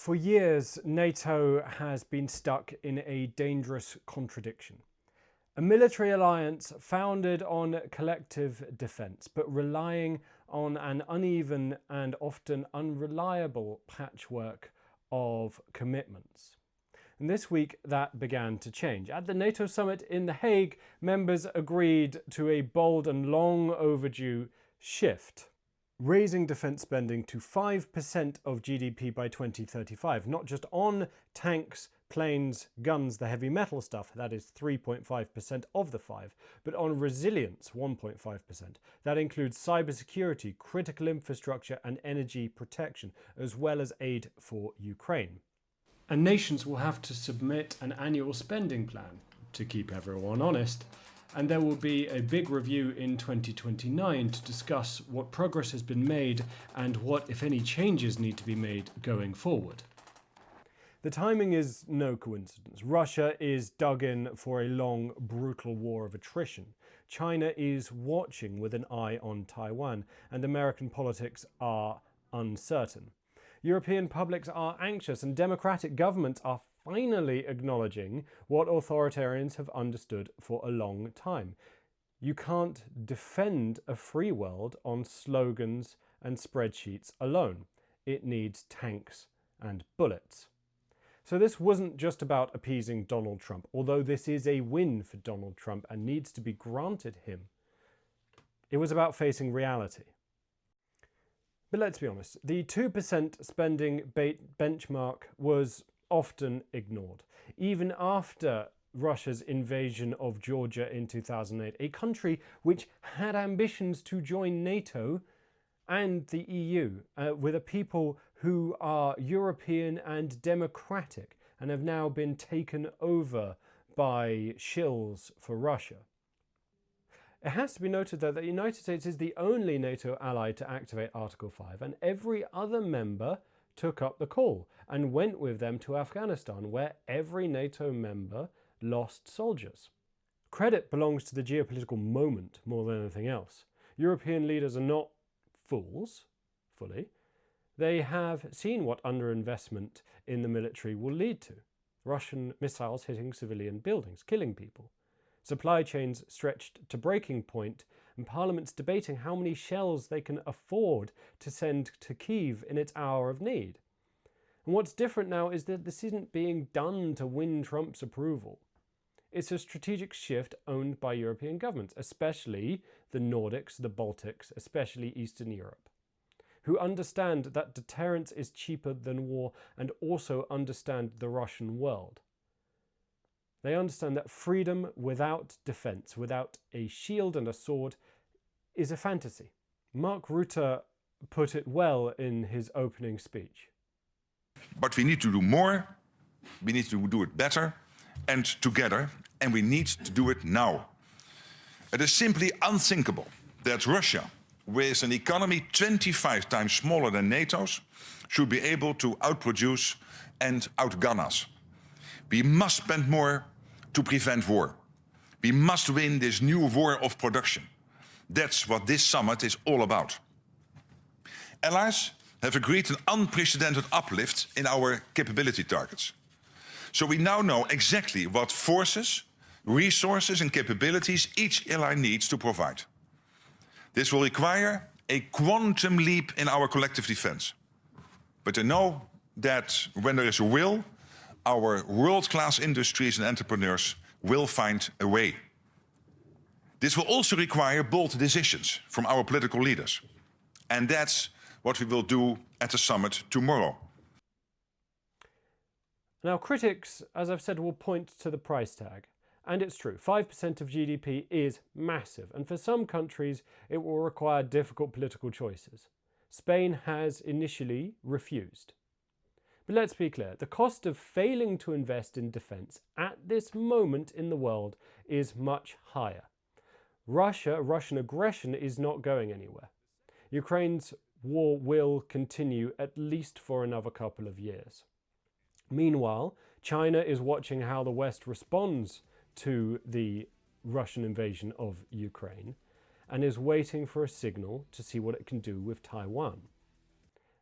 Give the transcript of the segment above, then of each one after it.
For years, NATO has been stuck in a dangerous contradiction. A military alliance founded on collective defence, but relying on an uneven and often unreliable patchwork of commitments. And this week, that began to change. At the NATO summit in The Hague, members agreed to a bold and long overdue shift, raising defence spending to 5% of GDP by 2035, not just on tanks, planes, guns, the heavy metal stuff, that is 3.5% of the 5, but on resilience, 1.5%. That includes cybersecurity, critical infrastructure and energy protection, as well as aid for Ukraine. And nations will have to submit an annual spending plan to keep everyone honest. And there will be a big review in 2029 to discuss what progress has been made and what, if any, changes need to be made going forward. The timing is no coincidence. Russia is dug in for a long, brutal war of attrition. China is watching with an eye on Taiwan, and American politics are uncertain. European publics are anxious, and democratic governments are finally acknowledging what authoritarians have understood for a long time. You can't defend a free world on slogans and spreadsheets alone. It needs tanks and bullets. So this wasn't just about appeasing Donald Trump, although this is a win for Donald Trump and needs to be granted him. It was about facing reality. But let's be honest, the 2% spending benchmark was often ignored. Even after Russia's invasion of Georgia in 2008, a country which had ambitions to join NATO and the EU, with a people who are European and democratic and have now been taken over by shills for Russia. It has to be noted, though, that the United States is the only NATO ally to activate Article 5, and every other member took up the call and went with them to Afghanistan, where every NATO member lost soldiers. Credit belongs to the geopolitical moment more than anything else. European leaders are not fools, fully. They have seen what underinvestment in the military will lead to. Russian missiles hitting civilian buildings, killing people. Supply chains stretched to breaking point, and parliaments debating how many shells they can afford to send to Kyiv in its hour of need. And what's different now is that this isn't being done to win Trump's approval. It's a strategic shift owned by European governments, especially the Nordics, the Baltics, especially Eastern Europe, who understand that deterrence is cheaper than war and also understand the Russian world. They understand that freedom without defense, without a shield and a sword, is a fantasy. Mark Rutte put it well in his opening speech. But we need to do more, we need to do it better and together, and we need to do it now. It is simply unthinkable that Russia, with an economy 25 times smaller than NATO's, should be able to outproduce and outgun us. We must spend more to prevent war. We must win this new war of production. That's what this summit is all about. Allies have agreed an unprecedented uplift in our capability targets. So we now know exactly what forces, resources and capabilities each ally needs to provide. This will require a quantum leap in our collective defense. But I know that when there is a will, our world-class industries and entrepreneurs will find a way. This will also require bold decisions from our political leaders. And that's what we will do at the summit tomorrow. Now, critics, as I've said, will point to the price tag. And it's true, 5% of GDP is massive. And for some countries, it will require difficult political choices. Spain has initially refused. But let's be clear, the cost of failing to invest in defence at this moment in the world is much higher. Russian aggression is not going anywhere. Ukraine's war will continue at least for another couple of years. Meanwhile, China is watching how the West responds to the Russian invasion of Ukraine and is waiting for a signal to see what it can do with Taiwan.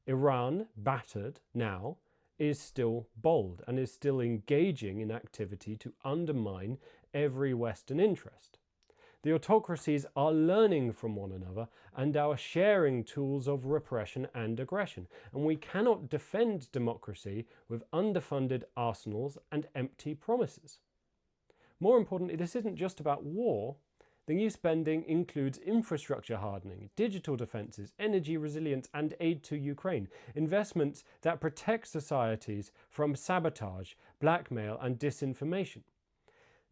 Iran, battered now, is still bold and is still engaging in activity to undermine every Western interest. The autocracies are learning from one another and are sharing tools of repression and aggression, and we cannot defend democracy with underfunded arsenals and empty promises. More importantly, this isn't just about war. The new spending includes infrastructure hardening, digital defences, energy resilience and aid to Ukraine, investments that protect societies from sabotage, blackmail and disinformation.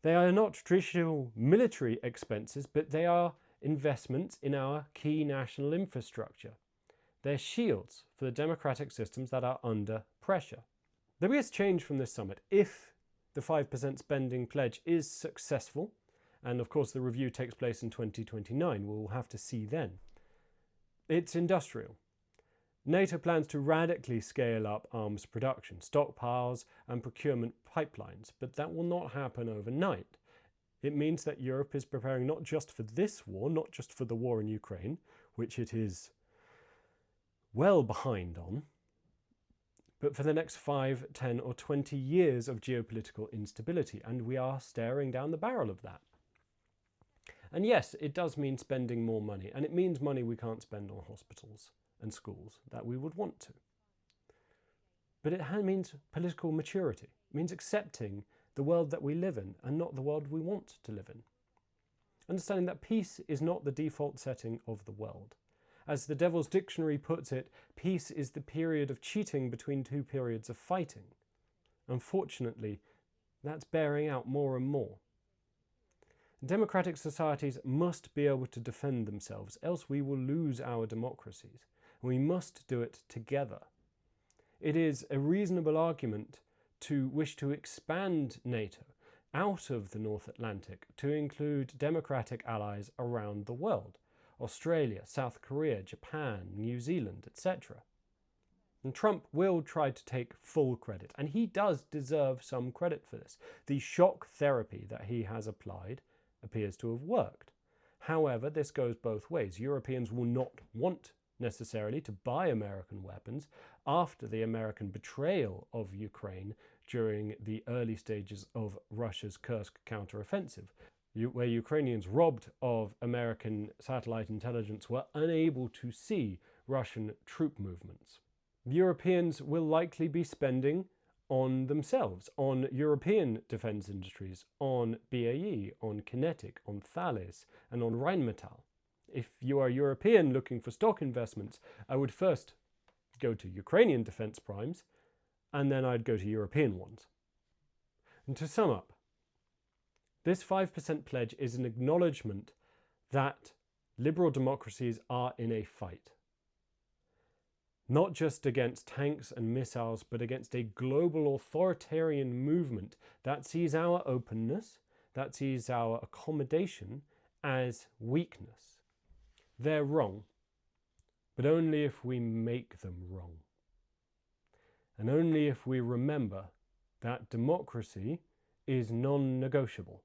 They are not traditional military expenses, but they are investments in our key national infrastructure. They're shields for the democratic systems that are under pressure. The biggest change from this summit, if the 5% spending pledge is successful, and of course the review takes place in 2029, we'll have to see then, it's industrial. NATO plans to radically scale up arms production, stockpiles and procurement pipelines, but that will not happen overnight. It means that Europe is preparing not just for this war, not just for the war in Ukraine, which it is well behind on, but for the next 5, 10 or 20 years of geopolitical instability, and we are staring down the barrel of that. And yes, it does mean spending more money, and it means money we can't spend on hospitals and schools that we would want to. But it means political maturity. It means accepting the world that we live in and not the world we want to live in. Understanding that peace is not the default setting of the world. As the Devil's Dictionary puts it, peace is the period of cheating between two periods of fighting. Unfortunately, that's bearing out more and more. Democratic societies must be able to defend themselves, else we will lose our democracies. We must do it together. It is a reasonable argument to wish to expand NATO out of the North Atlantic to include democratic allies around the world. Australia, South Korea, Japan, New Zealand, etc. And Trump will try to take full credit, and he does deserve some credit for this. The shock therapy that he has applied appears to have worked. However, this goes both ways. Europeans will not want necessarily to buy American weapons after the American betrayal of Ukraine during the early stages of Russia's Kursk counteroffensive, where Ukrainians robbed of American satellite intelligence were unable to see Russian troop movements. Europeans will likely be spending on themselves, on European defence industries, on BAE, on Kinetic, on Thales and on Rheinmetall. If you are European looking for stock investments, I would first go to Ukrainian defence primes and then I'd go to European ones. And to sum up, this 5% pledge is an acknowledgement that liberal democracies are in a fight. Not just against tanks and missiles, but against a global authoritarian movement that sees our openness, that sees our accommodation as weakness. They're wrong, but only if we make them wrong. And only if we remember that democracy is non-negotiable.